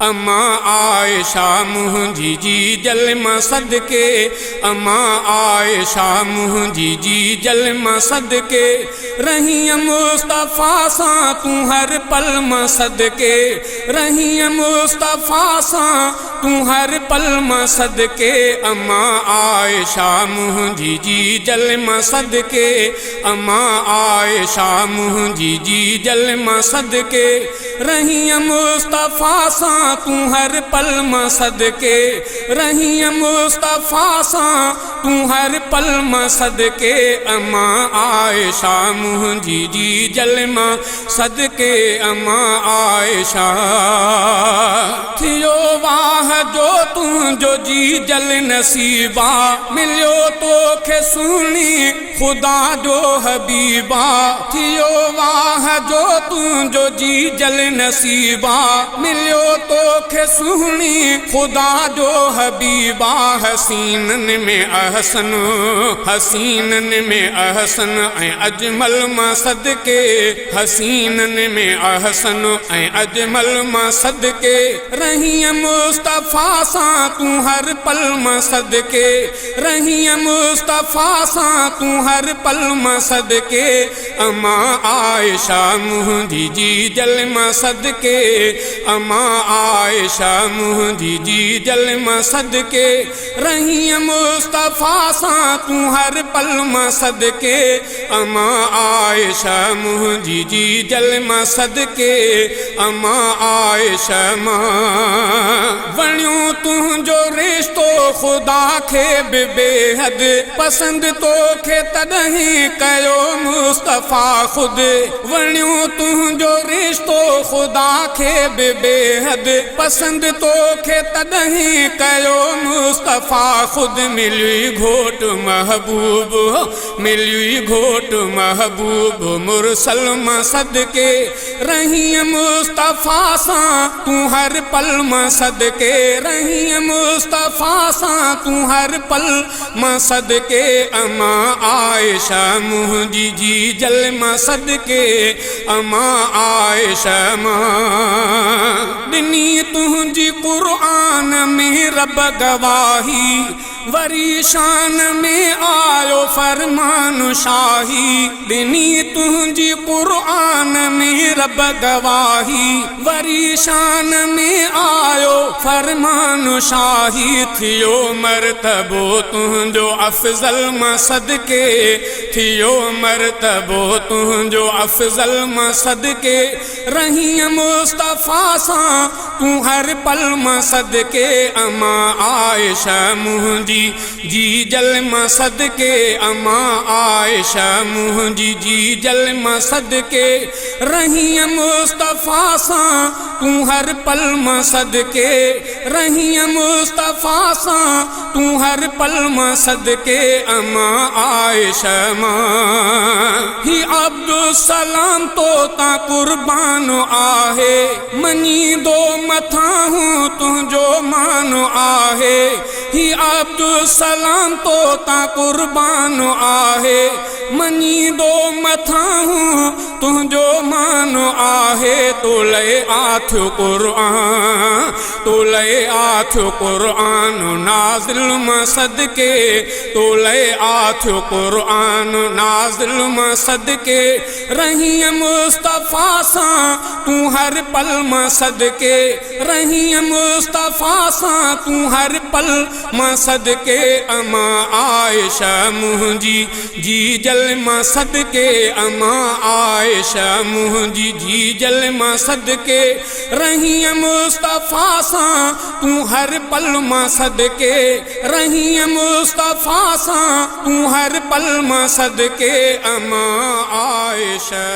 अम्मा आयशा मुंहिंजी जी जलमा सदके, अम्मा आयशा मुंहिंजी जी जलमा सदके, रही मुस्तफ़ा सां तूं हर पल मां सदके, रही मुस्तफ़ा सां तूं हर पल मां सदके। अम्मा आयशा मुंहिंजी जी जलमा सदके, अम्मा आयशा मुंहिंजी जी जलमा सदके, रही मुस्तफ़ा सां तूं हर पल मां सदके, रही मुस्तफ़ा सां तूं हर पल मां सदके। अम्मा आयशा मुंहिंजी जी जलमा सदके, अम्मा आयशा थियो वाह जो तुंहिंजो जी जल नसीबा, मिलियो तोखे सुहिणी ख़ुदा जो हबीबा, थियो वाह जो तुंहिंजो जी जल नसीबा, मिलियो तोखे सुहिणी ख़ुदा जो हबीबा। हसीननि में अहसन, हसीननि में अहसन ऐं अजमल मां सदके, हसीननि में अहसन ऐं अजमल मां सदके, रही मुस्तफ़ा सां तूं हर पल मां सदके, रही मुस्तफ़ा सां तूं हर पल मां सदके। अम्मा आयशा मुंहिंजी जी जलमा सदके, अम्मा आयशा मुंहिंजी जी जलमा सदके, रही मुस्तफ़ा सां तूं हर पल मां सदके। अम्मा आयशा मुंहिंजी जी जलमा सदके, अम्मा आयशा वणियो तुंहिंजो रिश्तो ख़ुदा खे बि बेहद पसंदि तोखे तॾहिं कयो मुस्तफ़ा ख़ुदि, वणियो तुंहिंजो रिश्तो ख़ुदा खे बि बेहद पसंदि तोखे तॾहिं कयो मुस्तफ़ा ख़ुदि। मिली घोट महबूब, मिली घोट महबूब मुरसल मां सदके, रही मुस्तफ़ा सां तूं हर पल मां सदके, रही मुस्तफ़ा सां तूं हर पल मां सदके। अम्मा आयशा मुंहिंजी जी जलमा सदके, अम्मा आयशा ॾिनी तुंहिंजी क़ुरान में रब गवाही, वरी शान में आयो फरमान शाही, ॾिनी तुंहिंजी क़ुरान में रब गवाही, वरी शान में आयो फरमान शाही। थियो मरतबो तुंहिंजो अफ़ज़ल मां सदके, थियो मरतबो तुंहिंजो अफ़ज़ल मां सदके, रही मुस्तफ़ा सां तूं हर पल मां सदके। अम्मा आयशा मुंहिंजी जी जलमा सदके, अम्मा आयशा मुंहिंजी जी जलमा सदके, रही मुस्तफ़ा सां तूं हर पल मां सदके, रही मुस्तफ़ा सां तूं हर पल मां सदके। अम्मा आयशा ही अब्दुसलाम तो ता कुर्बान आहे, मञींदो मथां हूं तुंहिंजो मान आहे, ही अब्दुसलाम तो ता कुर्बान आहे, मञींदो मथां हूं तुंहिंजो मान आहे। तोले आथियो क़ुरान, तोले आथियो क़ुरान नाज़िल मां सदके, तोले आथियो क़ुरान नाज़िल मां सदके, रही मुस्तफ़ा सां तूं हर पल मां सदके, रही मुस्तफ़ा सां तूं हर पल मां सदके। अम्मा आयशा मुंहिंजी जी जलमा सदके, अम्मा आयशा मुंहिंजी जी जलमा सदके, रही मुस्तफ़ा सां तूं हर पल मां सदके, रही मुस्तफ़ा सां तूं हर पल मां सदके। अम्मा आयशा